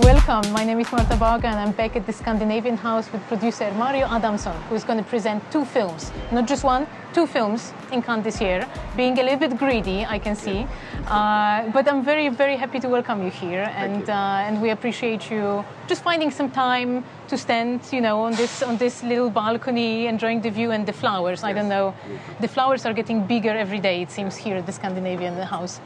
Welcome, my name is Marta Balaga and I'm back at the Scandinavian house with producer Mario Adamson, who is going to present two films, not just one, two films in Cannes this year, being a little bit greedy, I can see, but I'm very, very happy to welcome you here, and we appreciate you just finding some time to stand, you know, on this little balcony, enjoying the view and the flowers. Yes. I don't know, the flowers are getting bigger every day, it seems, here at the Scandinavian house.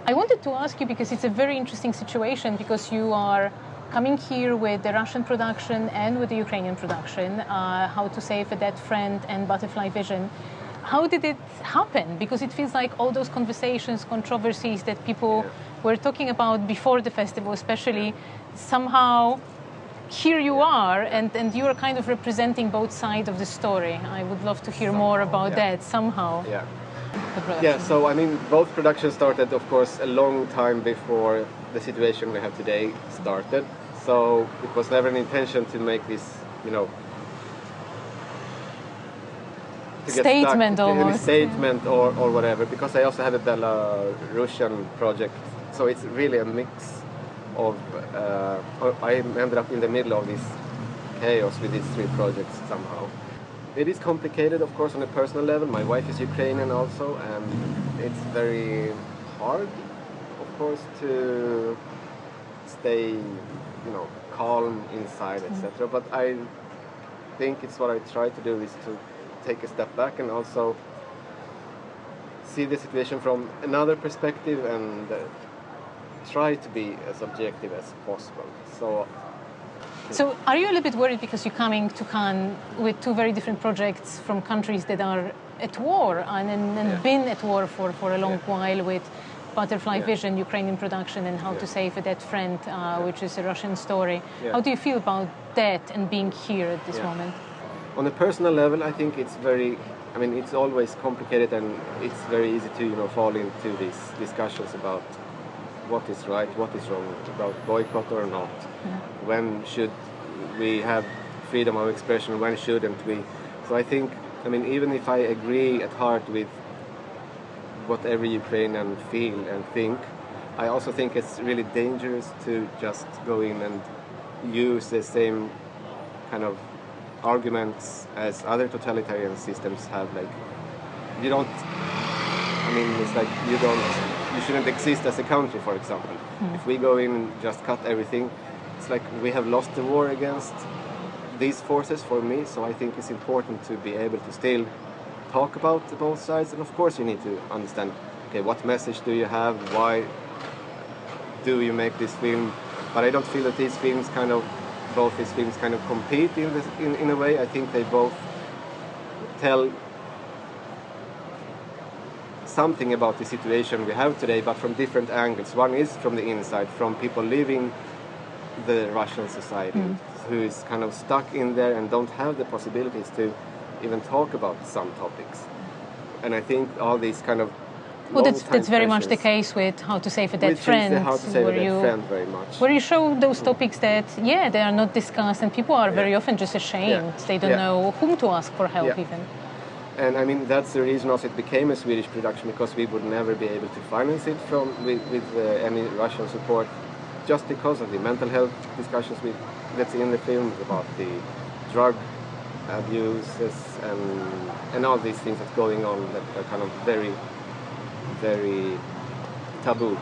I wanted to ask you, because it's a very interesting situation, because you are coming here with the Russian production and with the Ukrainian production, How to Save a Dead Friend and Butterfly Vision. How did it happen? Because it feels like all those conversations, controversies that people were talking about before the festival especially, somehow here you are, and you are kind of representing both sides of the story. I would love to hear more about that somehow. Yeah, so I mean, both productions started, of course, a long time before the situation we have today started. So it was never an intention to make this, you know, statement almost. Statement or whatever, because I also have a Belarusian project. So it's really a mix of, I ended up in the middle of this chaos with these three projects somehow. It is complicated, of course, on a personal level. My wife is Ukrainian also, and it's very hard, of course, to stay, you know, calm inside, etc. But I think it's what I try to do is to take a step back and also see the situation from another perspective and try to be as objective as possible. So are you a little bit worried because you're coming to Cannes with two very different projects from countries that are at war and been at war for a long while, with Butterfly Vision, Ukrainian production, and How to Save a Dead Friend, which is a Russian story. How do you feel about that and being here at this moment? On a personal level, I think it's it's always complicated, and it's very easy to, you know, fall into these discussions about what is right, what is wrong, about boycott or not. When should we have freedom of expression, when shouldn't we? So I think, even if I agree at heart with what every Ukrainian feel and think, I also think it's really dangerous to just go in and use the same kind of arguments as other totalitarian systems have. Like, it's like you shouldn't exist as a country, for example. If we go in and just cut everything, it's like we have lost the war against these forces for me. So I think it's important to be able to still talk about both sides. And of course you need to understand, okay, what message do you have? Why do you make this film? But I don't feel that both these films kind of compete in a way. I think they both tell something about the situation we have today, but from different angles. One is from the inside, from people living the Russian society, who is kind of stuck in there and don't have the possibilities to even talk about some topics. And I think all these kind of that's very much the case with How to Save a Dead Friend. How to Save a Dead Friend, very much. Where you show those topics that, they are not discussed, and people are very often just ashamed. They don't know whom to ask for help even. And that's the reason also it became a Swedish production, because we would never be able to finance it with any Russian support, just because of the mental health discussions that's in the film, about the drug abuses and all these things that's going on that are kind of very, very taboo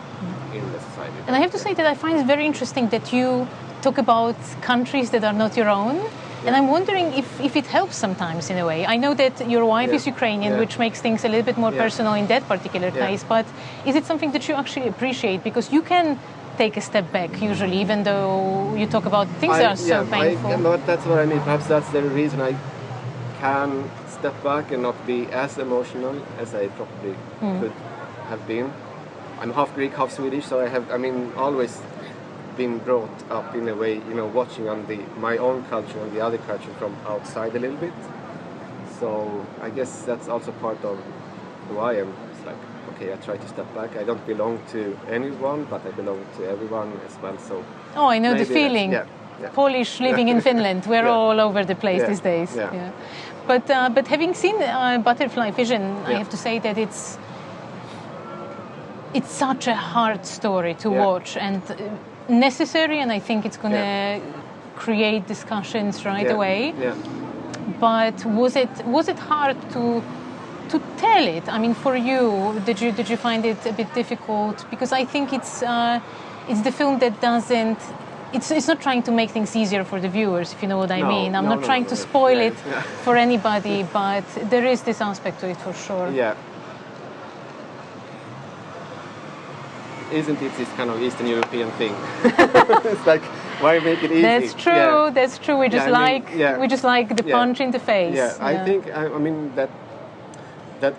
in the society. And I have to say that I find it very interesting that you talk about countries that are not your own. And I'm wondering if it helps sometimes in a way. I know that your wife is Ukrainian, which makes things a little bit more personal in that particular case, but is it something that you actually appreciate? Because you can take a step back usually, even though you talk about things that are so painful. That's what I mean. Perhaps that's the reason I can step back and not be as emotional as I probably could have been. I'm half Greek, half Swedish, so I have, always been brought up in a way, watching on my own culture and the other culture from outside a little bit. So I guess that's also part of who I am. It's like, okay, I try to step back. I don't belong to anyone, but I belong to everyone as well. So I know the feeling. Polish living in Finland, we're all over the place these days. But having seen Butterfly Vision, I have to say that it's such a hard story to Yeah. watch and necessary, and I think it's going to create discussions right away. Yeah. But was it hard to tell it? I mean, for you, did you find it a bit difficult? Because I think it's the film that doesn't. It's not trying to make things easier for the viewers, if you know what I mean. I'm not trying to spoil it for anybody, but there is this aspect to it for sure. Yeah. Isn't it this kind of Eastern European thing? It's like, why make it easy? That's true. Yeah. That's true. We just we just like the punch in the face. Yeah, I think I mean that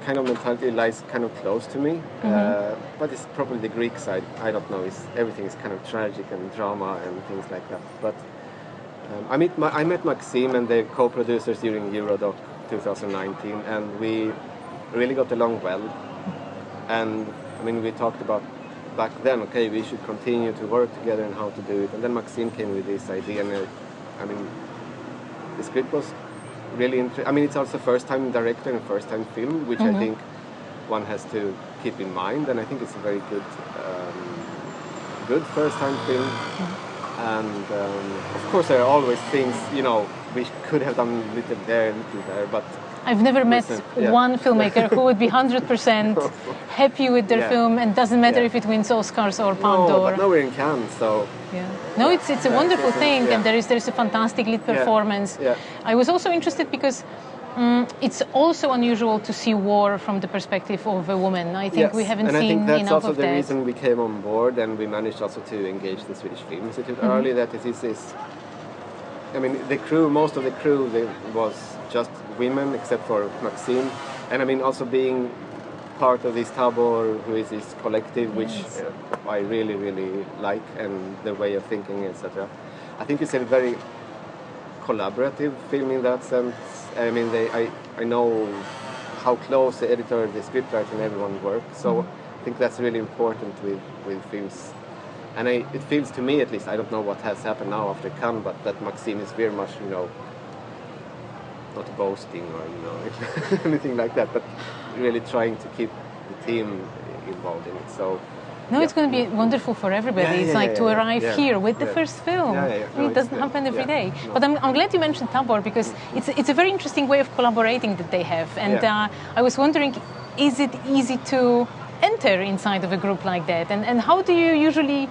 kind of mentality lies kind of close to me, but it's probably the Greek side. I don't know. Everything is kind of tragic and drama and things like that. But I met Maksim and the co-producers during Eurodoc 2019, and we really got along well. And I mean, we talked about back then, okay, we should continue to work together and how to do it. And then Maksim came with this idea, and I mean, the script was really interesting. I mean, it's also first-time director and first-time film, which I think one has to keep in mind. And I think it's a very good first-time film. And of course, there are always things, you know, we could have done a little there, but I've never met one filmmaker who would be 100% happy with their film, and doesn't matter if it wins Oscars or Palme d'Or. But now we're in Cannes, so... No, it's a wonderful thing, and there is a fantastic lead performance. I was also interested because it's also unusual to see war from the perspective of a woman. I think we haven't seen enough of that. And I think that's also the reason we came on board, and we managed also to engage the Swedish Film Institute early, that it is this... I mean, the crew, most of the crew, was just women, except for Maksim. And I mean, also being part of this tabor, who is this collective, which I really, really like, and the way of thinking, etc. I think it's a very collaborative film in that sense. I mean, I know how close the editor, the scriptwriter, and everyone work. So I think that's really important with films. And it feels to me, at least, I don't know what has happened now after Cannes, but that Maksim is very much, you know, not boasting or, you know, anything like that, but really trying to keep the team involved in it. So no, it's going to be wonderful for everybody. It's like to arrive here with the first film. I mean, it doesn't happen every day. No. But I'm glad you mentioned Tabor, because it's a very interesting way of collaborating that they have. And I was wondering, is it easy to enter inside of a group like that? And how do you usually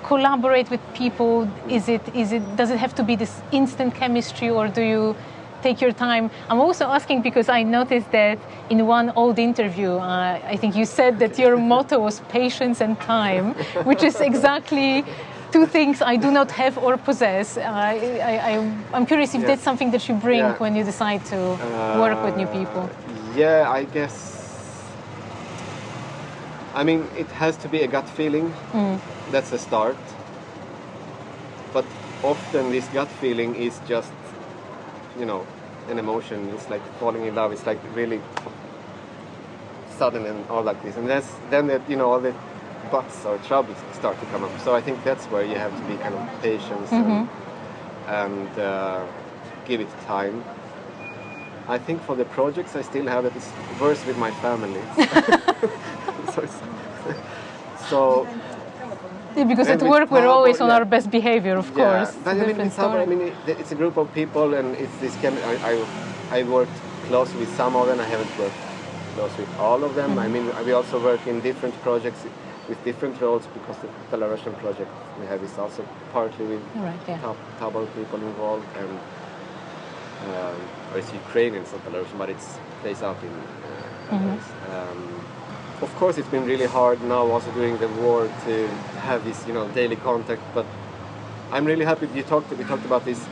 collaborate with people? Does it have to be this instant chemistry, or do you take your time? I'm also asking because I noticed that in one old interview, I think you said that your motto was patience and time, which is exactly two things I do not have or possess. I'm curious if that's something that you bring when you decide to work with new people. Yeah, I guess. I mean, it has to be a gut feeling. That's a start. But often this gut feeling is just, you know, an emotion. It's like falling in love. It's like really sudden and all like this. And then you know, all the buts or troubles start to come up. So I think that's where you have to be kind of patient and give it time. I think for the projects I still have it. It's worse with my family. So because at work we're always on our best behavior, of course. But I mean, it's a group of people, and it's this. I worked closely with some of them. I haven't worked close with all of them. I mean, we also work in different projects with different roles, because the Belarusian project we have is also partly with Tabor people involved, and or it's Ukrainian, it's not Belarusian, but it's plays out in Belarus. Of course, it's been really hard now, also during the war, to have this, you know, daily contact. But I'm really happy we talked about this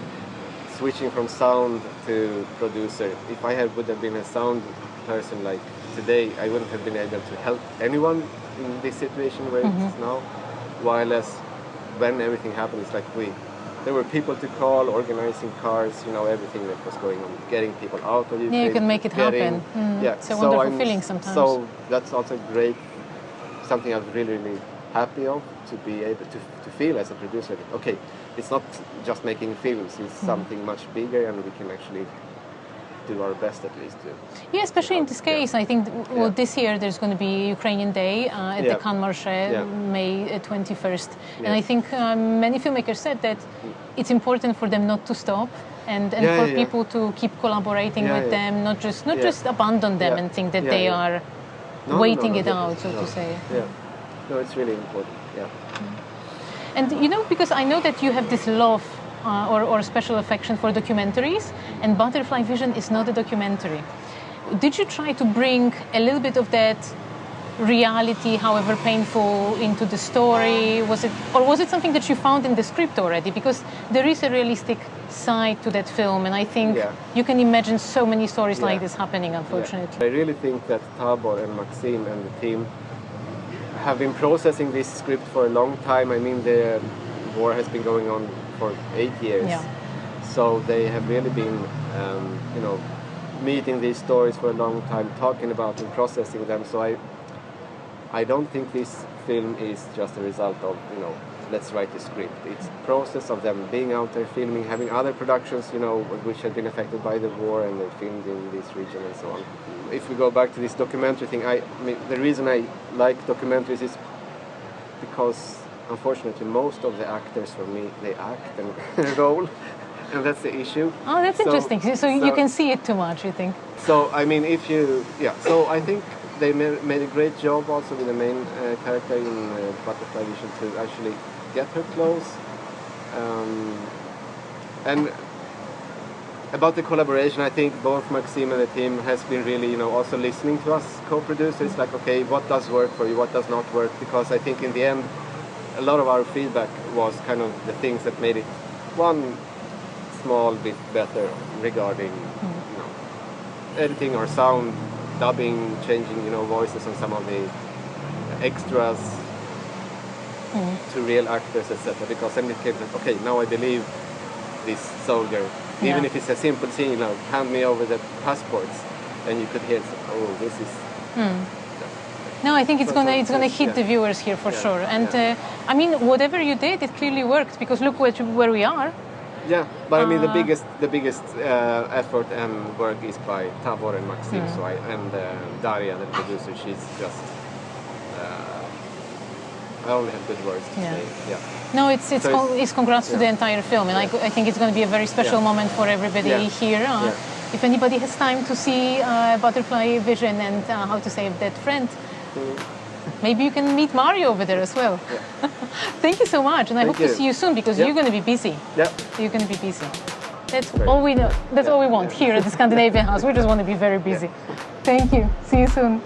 switching from sound to producer. If I would have been a sound person like today, I wouldn't have been able to help anyone in this situation where it's now. While as when everything happened, it's like there were people to call, organizing cars, you know, everything that was going on, getting people out of Ukraine. Yeah, you can make it happen. It's a wonderful feeling sometimes. So that's also great, something I was really, really happy of, to be able to feel as a producer. Okay, it's not just making films, it's something much bigger, and we can actually do our best at least to. Yeah, especially in this case, I think this year there's going to be Ukrainian Day at the Cannes Marché, May 21st. And I think many filmmakers said that it's important for them not to stop and for people to keep collaborating with them, not just abandon them and think that they are waiting it out, so to say. Yeah, no, it's really important, And you know, because I know that you have this love or special affection for documentaries, and Butterfly Vision is not a documentary. Did you try to bring a little bit of that reality, however painful, into the story? Was it something that you found in the script already? Because there is a realistic side to that film, and I think you can imagine so many stories like this happening, unfortunately. I really think that Tabor and Maksim and the team have been processing this script for a long time. I mean, the war has been going on for 8 years. So they have really been, meeting these stories for a long time, talking about and processing them. So I don't think this film is just a result of, let's write the script. It's a process of them being out there filming, having other productions, which had been affected by the war, and they filmed in this region and so on. If we go back to this documentary thing, I mean, the reason I like documentaries is because, unfortunately, most of the actors for me, they act and role, and that's the issue. Oh, that's interesting. So you can see it too much, you think? So, I mean, so I think they made a great job also with the main character in Butterfly Vision to actually get her close. And about the collaboration, I think both Maksim and the team has been really, also listening to us co-producers, like, okay, what does work for you, what does not work? Because I think in the end, a lot of our feedback was kind of the things that made it one small bit better regarding, editing or sound, dubbing, changing, voices on some of the extras to real actors, etc. Because then it came that, okay, now I believe this soldier. Even if it's a simple scene, hand me over the passports, and you could hear, oh, this is. No, I think it's gonna hit the viewers here for sure. And I mean, whatever you did, it clearly worked, because look where we are. Yeah, but I mean, the biggest effort and work is by Tabor and Maksim. So and Daria, the producer, she's just. I only have good words to say. Yeah. No, it's congrats to the entire film, and I think it's going to be a very special moment for everybody here. If anybody has time to see Butterfly Vision and how to save that friend, maybe you can meet Mario over there as well. Thank you so much, and I hope to see you soon, because you're going to be busy. Yeah. You're going to be busy. That's all we know. That's all we want here at the Scandinavian House. We just want to be very busy. Thank you. See you soon.